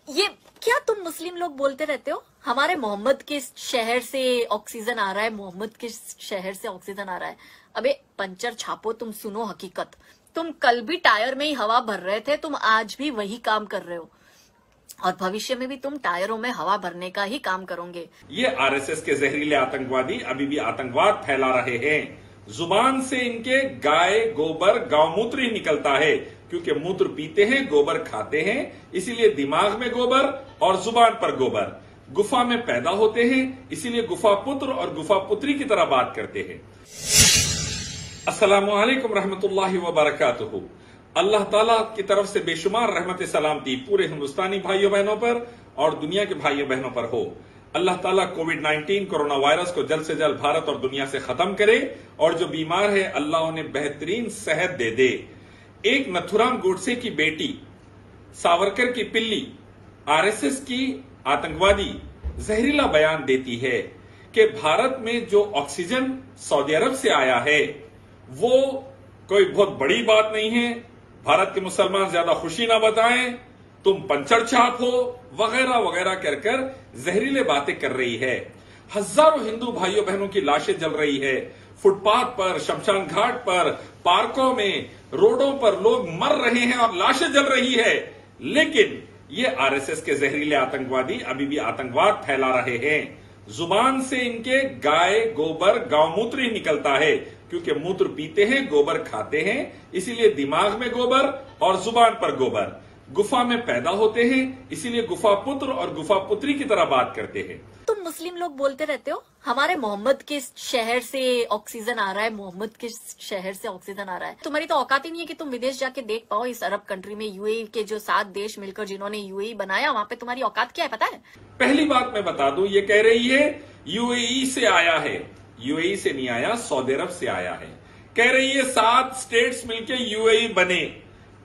ये क्या तुम मुस्लिम लोग बोलते रहते हो हमारे मोहम्मद के शहर से ऑक्सीजन आ रहा है, मोहम्मद के शहर से ऑक्सीजन आ रहा है। अबे पंचर छापो, तुम सुनो हकीकत। तुम कल भी टायर में ही हवा भर रहे थे, तुम आज भी वही काम कर रहे हो और भविष्य में भी तुम टायरों में हवा भरने का ही काम करोगे। ये आरएसएस के जहरीले आतंकवादी अभी भी आतंकवाद फैला रहे हैं। जुबान से इनके गाय गोबर गौमूत्र ही निकलता है, क्योंकि मूत्र पीते हैं, गोबर खाते हैं, इसीलिए दिमाग में गोबर और जुबान पर गोबर। गुफा में पैदा होते हैं, इसीलिए गुफा पुत्र और गुफा पुत्री की तरह बात करते हैं। अस्सलामु अलैकुम रहमतुल्लाहि व बरकातुहू। अल्लाह ताला की तरफ से बेशुमार रहमत सलामती पूरे हिंदुस्तानी भाइयों बहनों पर और दुनिया के भाइयों बहनों पर हो। अल्लाह ताला कोविड-19 कोरोना वायरस को जल्द से जल्द भारत और दुनिया से खत्म करे और जो बीमार है अल्लाह उन्हें बेहतरीन सेहत दे दे। एक नथुराम गोडसे की बेटी, सावरकर की पिल्ली, आरएसएस की आतंकवादी जहरीला बयान देती है कि भारत में जो ऑक्सीजन सऊदी अरब से आया है वो कोई बहुत बड़ी बात नहीं है, भारत के मुसलमान ज्यादा खुशी ना बताएं, तुम पंचर छाप हो, वगैरह वगैरह कर कर जहरीले बातें कर रही है। हजारों हिंदू भाइयों बहनों की लाशें जल रही है, फुटपाथ पर, शमशान घाट पर, पार्कों में, रोडों पर लोग मर रहे हैं और लाशें जल रही है। लेकिन ये आरएसएस के जहरीले आतंकवादी अभी भी आतंकवाद फैला रहे हैं। जुबान से इनके गाय गोबर गौमूत्र ही निकलता है, क्योंकि मूत्र पीते हैं, गोबर खाते हैं, इसीलिए दिमाग में गोबर और जुबान पर गोबर। गुफा में पैदा होते हैं, इसीलिए गुफा पुत्र और गुफा पुत्री की तरह बात करते हैं। तुम मुस्लिम लोग बोलते रहते हो हमारे मोहम्मद के शहर से ऑक्सीजन आ रहा है, मोहम्मद के शहर से ऑक्सीजन आ रहा है। तुम्हारी तो औकात ही नहीं है कि तुम विदेश जाके देख पाओ इस अरब कंट्री में, यूएई के जो 7 देश मिलकर जिन्होंने यूएई बनाया, वहां पे तुम्हारी औकात क्या है पता है? पहली बात मैं बता दूं, ये कह रही है यूएई से आया है। यूएई से नहीं आया, सऊदी अरब से आया है। कह रही है 7 स्टेट्स मिलके यूएई बने।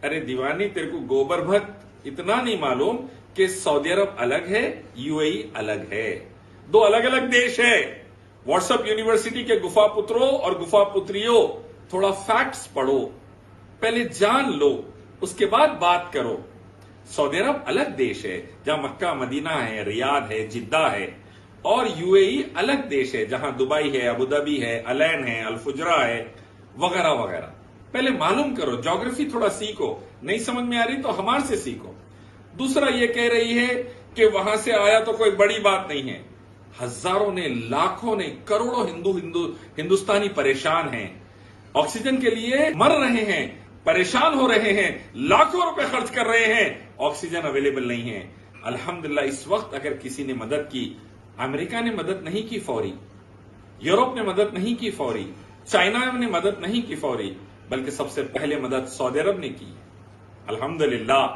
अरे दीवानी, तेरे को गोबर भक्त इतना नहीं मालूम कि सऊदी अरब अलग है, यूएई अलग है, दो अलग अलग देश है। व्हाट्सएप यूनिवर्सिटी के गुफा पुत्रों और गुफा पुत्रियों, थोड़ा फैक्ट्स पढ़ो, पहले जान लो, उसके बाद बात करो। सऊदी अरब अलग देश है जहां मक्का मदीना है, रियाद है, जिद्दा है, और यूएई अलग देश है जहां दुबई है, अबू धाबी है, अलैन है, अल-फुजरा है, वगैरह वगैरह। पहले मालूम करो, ज्योग्राफी थोड़ा सीखो, नहीं समझ में आ रही तो हमारे से सीखो। दूसरा ये कह रही है कि वहां से आया तो कोई बड़ी बात नहीं है। हजारों ने, लाखों ने, करोड़ों हिंदुस्तानी परेशान हैं, ऑक्सीजन के लिए मर रहे हैं, परेशान हो रहे हैं, लाखों रुपए खर्च कर रहे हैं, ऑक्सीजन अवेलेबल नहीं है। अल्हम्दुलिल्लाह इस वक्त अगर किसी ने मदद की, अमेरिका ने मदद नहीं की फौरी, यूरोप ने मदद नहीं की फौरी, चाइना ने मदद नहीं की फौरी, बल्कि सबसे पहले मदद सऊदी अरब ने की। अल्हम्दुलिल्लाह,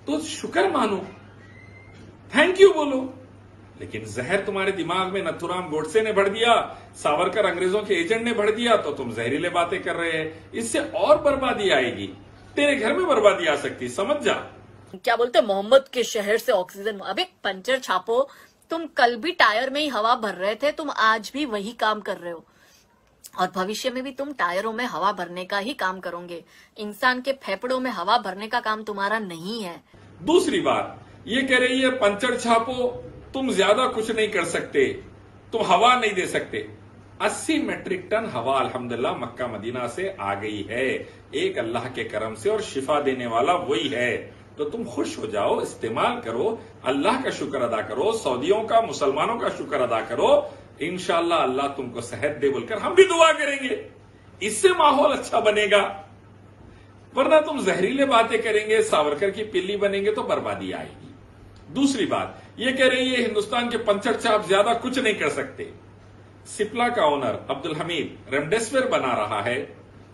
तो शुक्र मानो, थैंक यू बोलो। लेकिन जहर तुम्हारे दिमाग में नथुराम गोडसे ने भर दिया, सावरकर अंग्रेजों के एजेंट ने भर दिया, तो तुम जहरीले बातें कर रहे हैं। इससे और बर्बादी आएगी, तेरे घर में बर्बादी आ सकती, समझ जा। क्या बोलते मोहम्मद के शहर से ऑक्सीजन? अबे पंचर छापो, तुम कल भी टायर में ही हवा भर रहे थे, तुम आज भी वही काम कर रहे हो और भविष्य में भी तुम टायरों में हवा भरने का ही काम करोगे। इंसान के फेफड़ों में हवा भरने का काम तुम्हारा नहीं है। दूसरी बात ये कह रही है पंचर छापो, तुम ज्यादा कुछ नहीं कर सकते, तुम हवा नहीं दे सकते। 80 मेट्रिक टन हवा अल्हम्दुलिल्लाह मक्का मदीना से आ गई है, एक अल्लाह के करम से, और शिफा देने वाला वही है। तो तुम खुश हो जाओ, इस्तेमाल करो, अल्लाह का शुक्र अदा करो, सऊदियों का, मुसलमानों का शुक्र अदा करो। इंशाअल्लाह अल्लाह तुमको सेहत दे बोलकर हम भी दुआ करेंगे, इससे माहौल अच्छा बनेगा। वरना तुम जहरीले बातें करेंगे, सावरकर की पिल्ली बनेंगे तो बर्बादी आएगी। दूसरी बात ये कह रही है हिंदुस्तान के पंचर छाप ज्यादा कुछ नहीं कर सकते। सिप्ला का ओनर अब्दुल हमीद रेमडेसिविर बना रहा है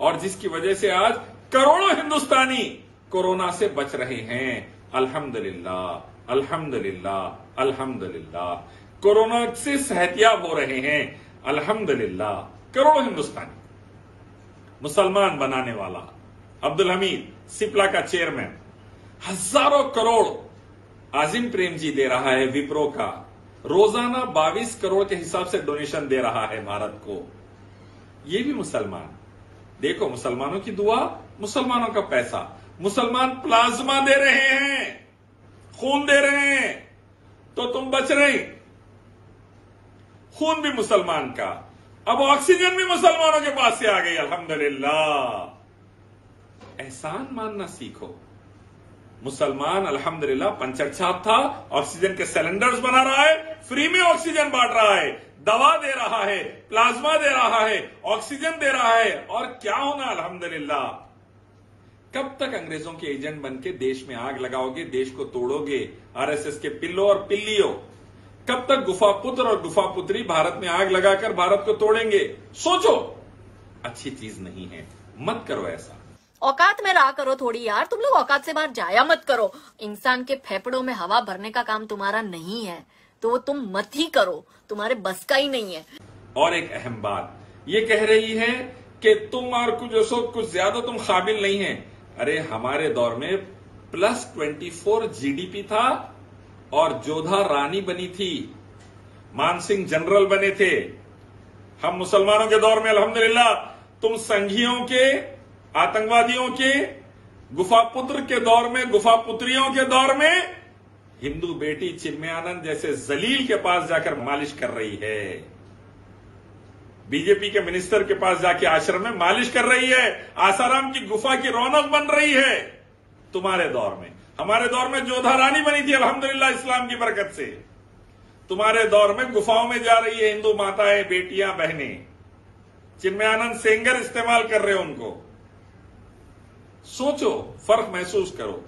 और जिसकी वजह से आज करोड़ों हिंदुस्तानी कोरोना से बच रहे हैं। अल्हम्दुलिल्लाह, अल्हम्दुलिल्लाह, अल्हम्दुलिल्लाह, कोरोना से सेहतियाब हो रहे हैं। अल्हम्दुलिल्लाह, करोड़ों हिंदुस्तानी। मुसलमान बनाने वाला अब्दुल हमीद, सिप्ला का चेयरमैन, हजारों करोड़ आजिम प्रेम जी दे रहा है विप्रो का, रोजाना 22 करोड़ के हिसाब से डोनेशन दे रहा है भारत को। ये भी मुसलमान। देखो, मुसलमानों की दुआ, मुसलमानों का पैसा, मुसलमान प्लाज्मा दे रहे हैं, खून दे रहे हैं तो तुम बच रहे। खून भी मुसलमान का, अब ऑक्सीजन भी मुसलमानों के पास से आ गई। अल्हम्दुलिल्लाह, एहसान मानना सीखो। मुसलमान अल्हम्दुलिल्लाह पंचर छाप था, ऑक्सीजन के सिलेंडर्स बना रहा है, फ्री में ऑक्सीजन बांट रहा है, दवा दे रहा है, प्लाज्मा दे रहा है, ऑक्सीजन दे रहा है। और क्या होना अल्हम्दुलिल्लाह। कब तक अंग्रेजों के एजेंट बनके देश में आग लगाओगे, देश को तोड़ोगे, आरएसएस के पिल्लो और पिल्लियों? कब तक गुफा पुत्र और गुफा पुत्री भारत में आग लगाकर भारत को तोड़ेंगे? सोचो, अच्छी चीज नहीं है, मत करो ऐसा। औकात में रहा करो थोड़ी यार, तुम लोग औकात से बाहर जाया मत करो। इंसान के फेफड़ों में हवा भरने का काम तुम्हारा नहीं है, तो वो तुम मत ही करो, तुम्हारे बस का ही नहीं है। और एक अहम बात ये कह रही है कि तुम और कुछ ज्यादा तुम काबिल नहीं है। अरे हमारे दौर में +24 जीडीपी था और जोधा रानी बनी थी, मानसिंह जनरल बने थे। हम मुसलमानों के दौर में अल्हम्दुलिल्लाह तुम संघियों के, आतंकवादियों के, गुफा पुत्र के दौर में, गुफा पुत्रियों के दौर में हिंदू बेटी चिन्मयानंद जैसे जलील के पास जाकर मालिश कर रही है, बीजेपी के मिनिस्टर के पास जाके आश्रम में मालिश कर रही है, आसाराम की गुफा की रौनक बन रही है। तुम्हारे दौर में, हमारे दौर में जोधा रानी बनी थी अल्हम्दुलिल्लाह इस्लाम की बरकत से। तुम्हारे दौर में गुफाओं में जा रही है हिंदू माताएं, बेटियां, बहनें, चिन्मयानंद सेंगर इस्तेमाल कर रहे हो उनको। सोचो, फर्क महसूस करो।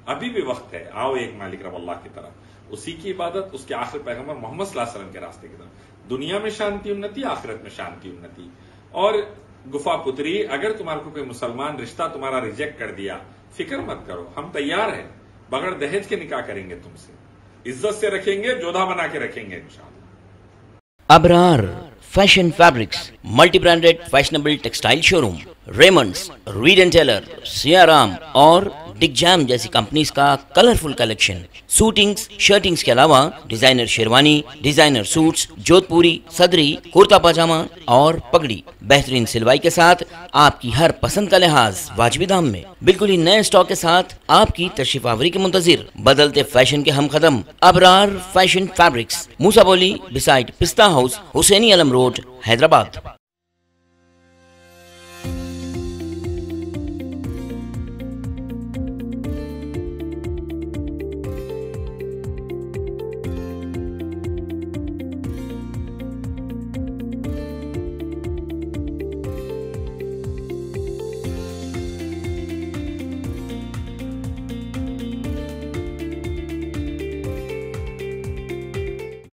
अभी भी वक्त है, आओ एक मालिक रब अल्लाह की तरफ, उसी की इबादत, उसके आखिर पैगंबर मोहम्मद सल्लल्लाहु अलैहि वसल्लम के रास्ते की तरफ। दुनिया में शांति उन्नति, आखिरत में शांति उन्नति। और गुफा पुत्री, अगर तुम्हारे को कोई मुसलमान रिश्ता तुम्हारा रिजेक्ट कर दिया, फिक्र मत करो, हम तैयार हैं, बगैर दहेज के निकाह करेंगे तुमसे, इज्जत से रखेंगे, जोधा बना के रखेंगे इंशाअल्लाह। Abrar fashion fabrics, multi branded fashionable textile showroom, Raymonds, Reid and Taylor, Siyaram और डिग जैम जैसी कंपनीज का कलरफुल कलेक्शन, सूटिंग्स, शर्टिंग्स के अलावा designer sherwani, designer suits, Jodhpuri, सदरी, कुर्ता पजामा और पगड़ी, बेहतरीन सिलवाई के साथ आपकी हर पसंद का लिहाज वाजिबी दाम में, बिल्कुल ही नए स्टॉक के साथ आपकी तशरीफ आवरी के मुंतजिर, बदलते फैशन के हम कदम अबरार फैशन फैब्रिक्स, मूसा बोली बिसाइड पिस्ता हाउस, हुसैनी अलम रोड, हैदराबाद।